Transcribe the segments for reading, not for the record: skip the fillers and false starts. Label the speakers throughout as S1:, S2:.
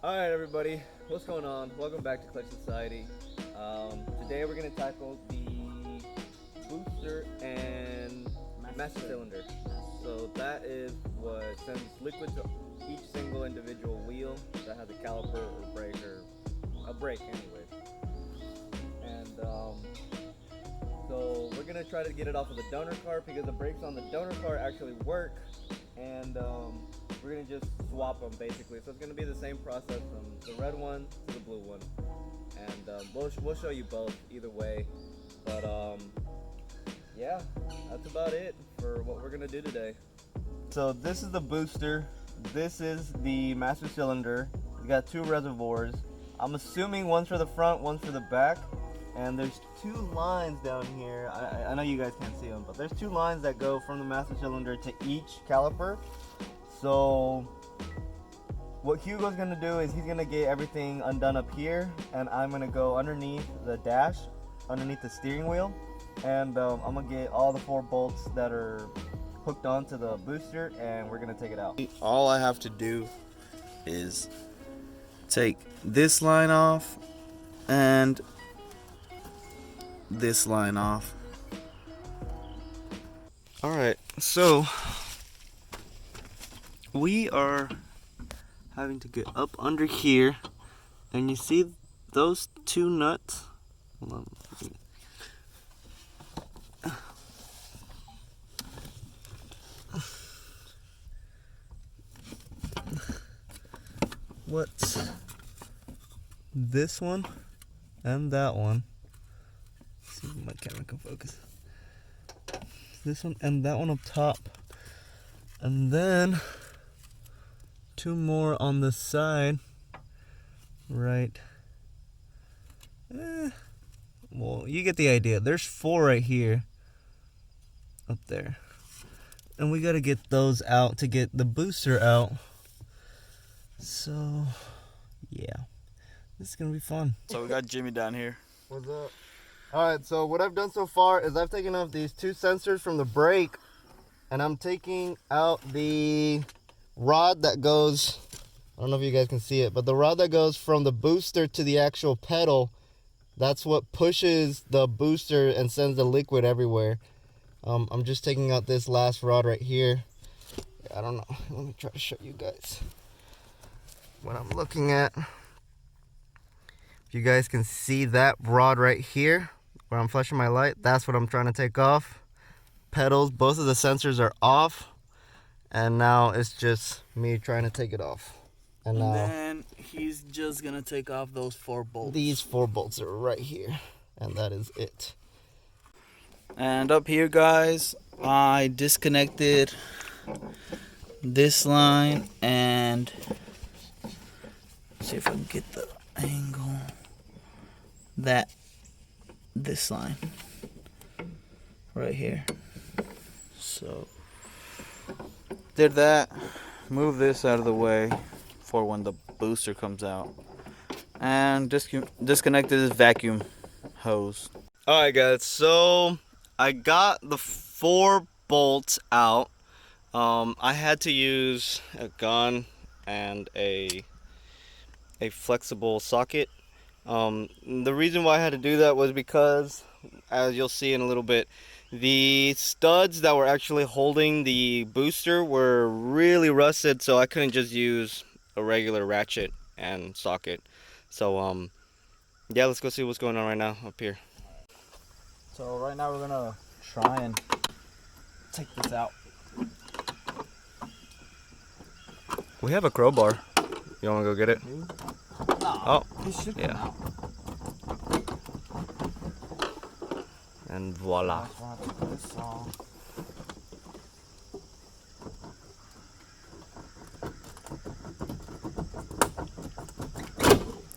S1: Alright everybody, what's going on? Welcome back to Clutch Society. Today we're going to tackle the booster and master cylinder. So that is what sends liquid to each single individual wheel that has a caliper or brake or a brake anyway. And so we're going to try to get it off of the donor cart because the brakes on the donor cart actually work, and we're gonna just swap them basically. So it's gonna be the same process from the red one to the blue one, and we'll show you both either way. But yeah, that's about it for what we're gonna do today. So this is the booster. This is the master cylinder. We got two reservoirs. I'm assuming one's for the front, one's for the back. And there's two lines down here. I know you guys can't see them, but there's two lines that go from the master cylinder to each caliper. So what Hugo's gonna do is he's gonna get everything undone up here, and I'm gonna go underneath the dash, underneath the steering wheel, and I'm gonna get all the 4 bolts that are hooked onto the booster, and we're gonna take it out.
S2: All I have to do is take this line off and this line off. Alright, so we are having to get up under here, and you see those two nuts? Hold on. What's this one and that one? Let's see if my camera can focus. This one and that one up top, and then 2 more on the side, right? Well, you get the idea. There's 4 right here, up there, and we gotta get those out to get the booster out. So, yeah, this is gonna be fun. So we got Jimmy down here.
S1: What's up? Alright, so what I've done so far is I've taken off these 2 sensors from the brake, and I'm taking out the rod that goes, I don't know if you guys can see it, but the rod that goes from the booster to the actual pedal, that's what pushes the booster and sends the liquid everywhere. I'm just taking out this last rod right here. I don't know, let me try to show you guys what I'm looking at. If you guys can see that rod right here where I'm flashing my light, that's what I'm trying to take off. Pedals, both of the sensors are off, and now it's just me trying to take it off. And now
S2: then he's just gonna take off those 4 bolts.
S1: These 4 bolts are right here, and that is it.
S2: And up here, guys, I disconnected this line, and see if I can get the angle. This line right here. So did that, move this out of the way for when the booster comes out, and disconnected this vacuum hose. Alright guys, so I got the 4 bolts out. I had to use a gun and a flexible socket. The reason why I had to do that was because, as you'll see in a little bit, the studs that were actually holding the booster were really rusted, so I couldn't just use a regular ratchet and socket. So yeah, let's go see what's going on right now up here. So right now we're gonna try and take this out. We have a crowbar. You wanna go get it? Oh, yeah. And voila.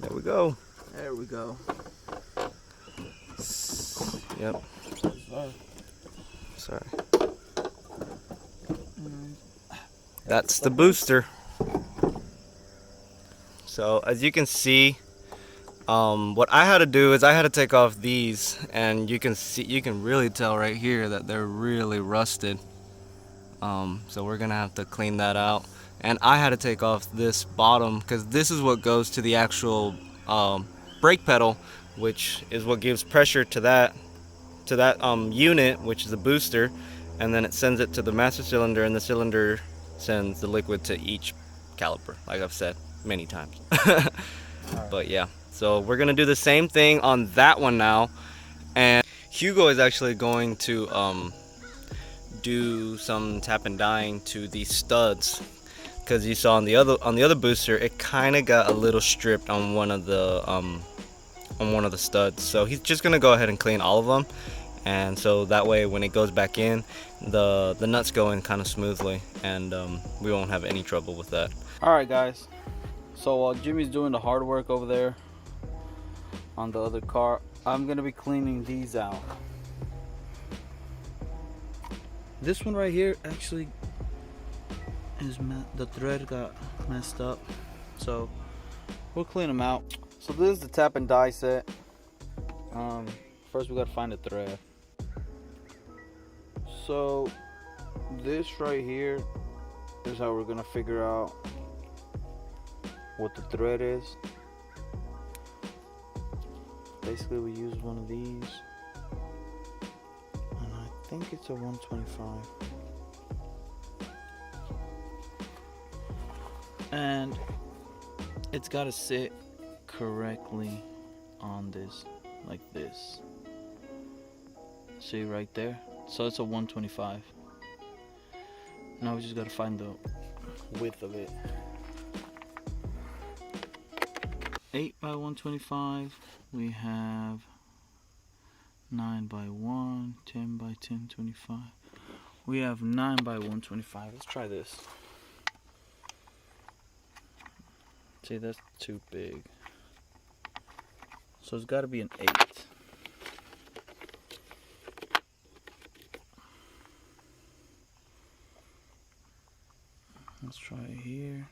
S2: There we go.
S3: There we go.
S2: Yep. Sorry. That's the booster. So as you can see, what I had to do is I had to take off these, and you can really tell right here that they're really rusted. So we're gonna have to clean that out
S1: and I had to take off this bottom because this is what goes to the actual brake pedal, which is what gives pressure to that unit, which is the booster, and then it sends it to the master cylinder, and the cylinder sends the liquid to each caliper, like I've said many times. But yeah, so we're gonna do the same thing on that one now, and Hugo is actually going to do some tap and dyeing to these studs, because you saw on the other booster it kind of got a little stripped on one of the studs. So he's just gonna go ahead and clean all of them, and so that way when it goes back in, the nuts go in kind of smoothly, and we won't have any trouble with that.
S2: Alright guys, so while Jimmy's doing the hard work over there on the other car, I'm gonna be cleaning these out. This one right here actually is the thread got messed up, so we'll clean them out. So this is the tap and dye set. First we gotta find the thread. So this right here is how we're gonna figure out what the thread is. Basically we use one of these, and I think it's a 125, and it's got to sit correctly on this, like this. See right there? So it's a 125. Now we just got to find the width of it. 8 by 125. We have 9 by 1, 10 by 10, 25. We have 9 by 125. Let's try this. See, that's too big. So it's got to be an 8. Let's try it here.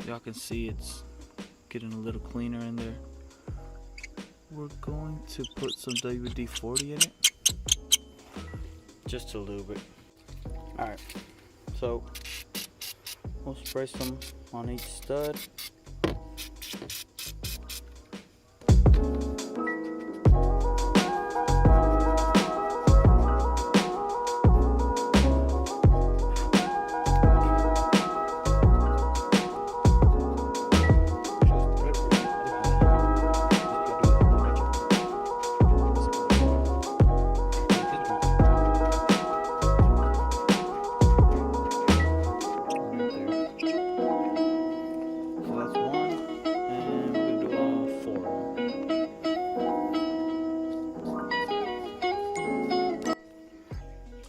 S2: Y'all can see it's getting a little cleaner in there. We're going to put some WD-40 in it, just to lube it. Alright, so we'll spray some on each stud.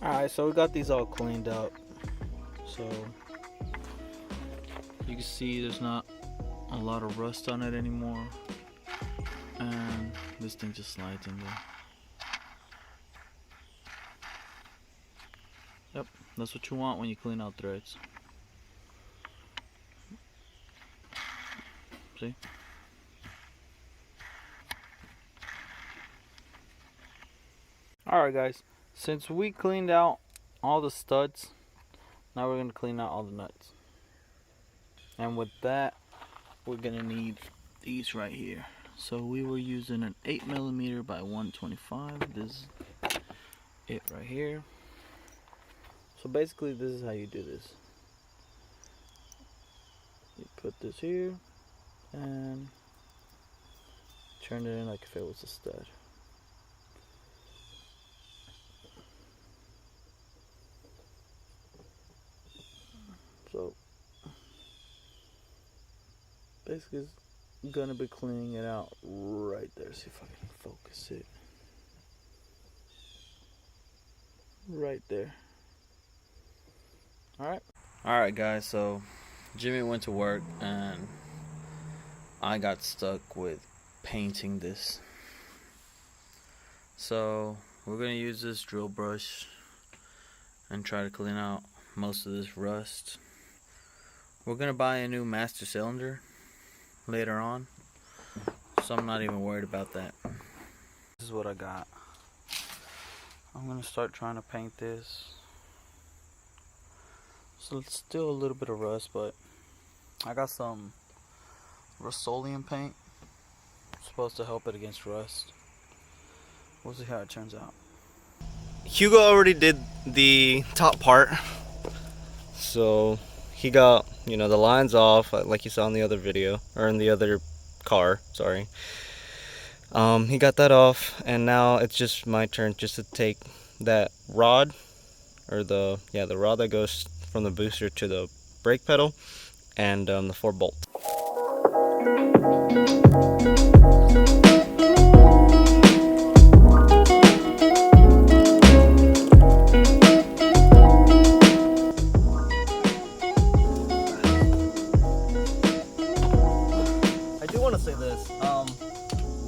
S2: Alright, so we got these all cleaned up. So you can see there's not a lot of rust on it anymore. And this thing just slides in there. Yep, that's what you want when you clean out threads. See? Alright guys, since we cleaned out all the studs, now we're going to clean out all the nuts. And with that, we're going to need these right here. So we were using an 8mm by 125. This is it right here. So basically this is how you do this. You put this here and turn it in like if it was a stud. So basically it's gonna be cleaning it out right there. See if I can focus it. Right there. Alright guys, so Jimmy went to work and I got stuck with painting this So we're gonna use this drill brush and try to clean out most of this rust. We're gonna buy a new master cylinder later on, so I'm not even worried about that. This is what I got. I'm gonna start trying to paint this. So it's still a little bit of rust, but I got some Rust-Oleum paint. It's supposed to help it against rust. We'll see how it turns out.
S1: Hugo already did the top part, so he got, you know, the lines off like you saw in the other video, or in the other car, sorry. He got that off, and now it's just my turn just to take that rod, or the rod that goes from the booster to the brake pedal, and the 4 bolts. I do want to say this,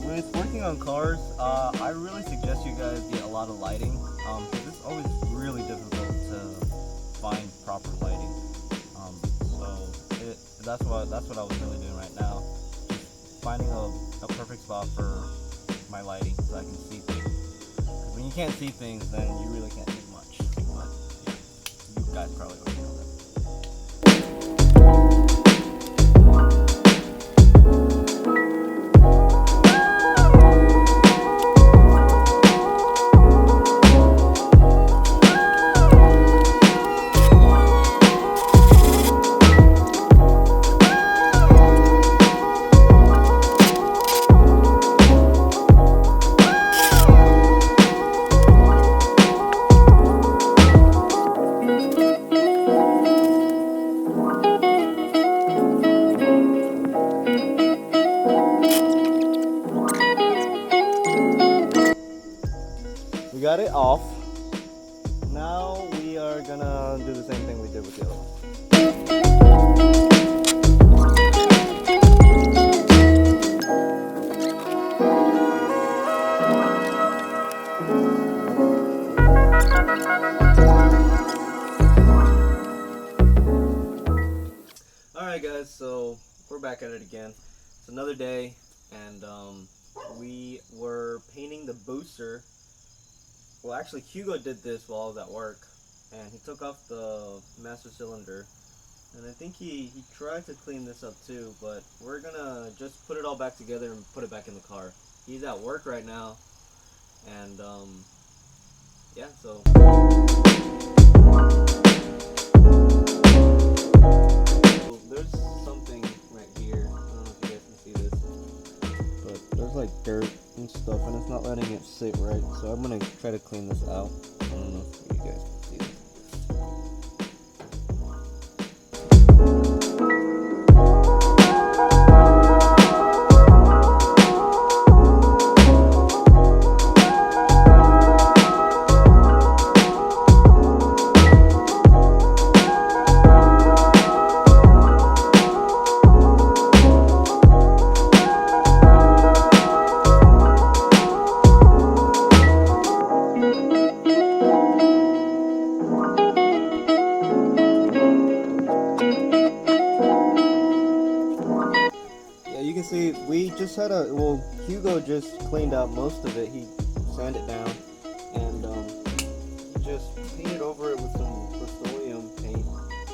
S1: with working on cars, I really suggest you guys get a lot of lighting, because it's always really difficult to find proper lighting. That's what I was really doing right now, just finding a perfect spot for my lighting so I can see things. Because when you can't see things, then you really can't do much. But yeah, you guys probably already know that. We got it off. Now we are gonna do the same thing we did with the other one. Alright guys, so we're back at it again. It's another day, and we were painting the booster. Well, actually, Hugo did this while I was at work, and he took off the master cylinder, and I think he tried to clean this up too, but we're gonna just put it all back together and put it back in the car. He's at work right now, and yeah, so there's something right here. I don't know if you guys can see this, but there's like dirt and stuff, and it's not letting it sit right, so I'm gonna try to clean this out. I don't know if you guys can see this. You can see we just had Hugo just cleaned out most of it. He sanded it down and just painted over it with some Rust-Oleum paint.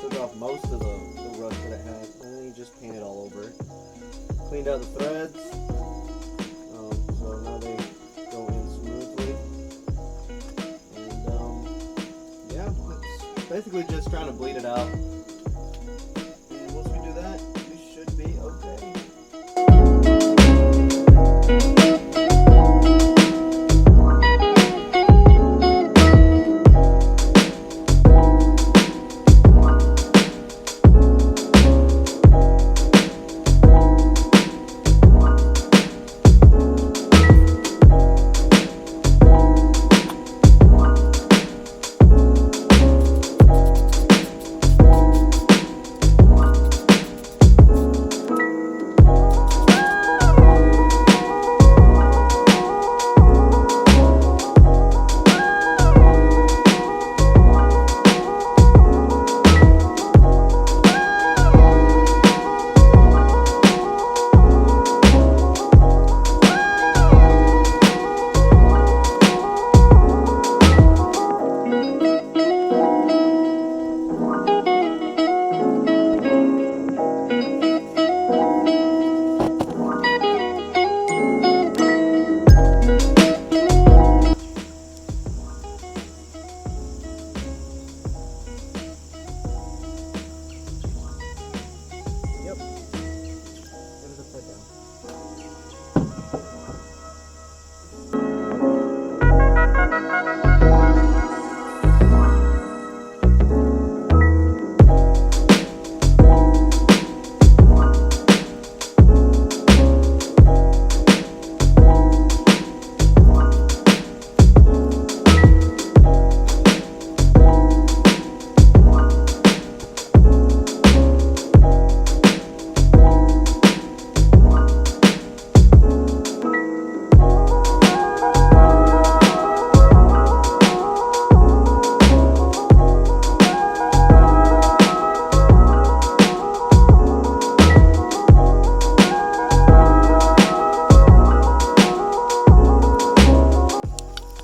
S1: Took off most of the rust that it had, and then he just painted all over it. Cleaned out the threads, so now they go in smoothly. And yeah, it's basically just trying to bleed it out. And once we do that, we should be okay.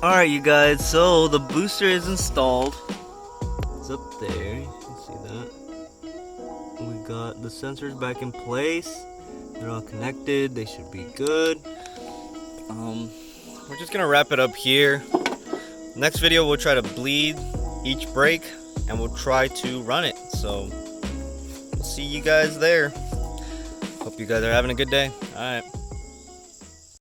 S1: Alright, you guys, so the booster is installed. It's up there, you can see that. We got the sensors back in place. They're all connected, they should be good. We're just gonna wrap it up here. Next video, we'll try to bleed each brake and we'll try to run it. So, we'll see you guys there. Hope you guys are having a good day. Alright.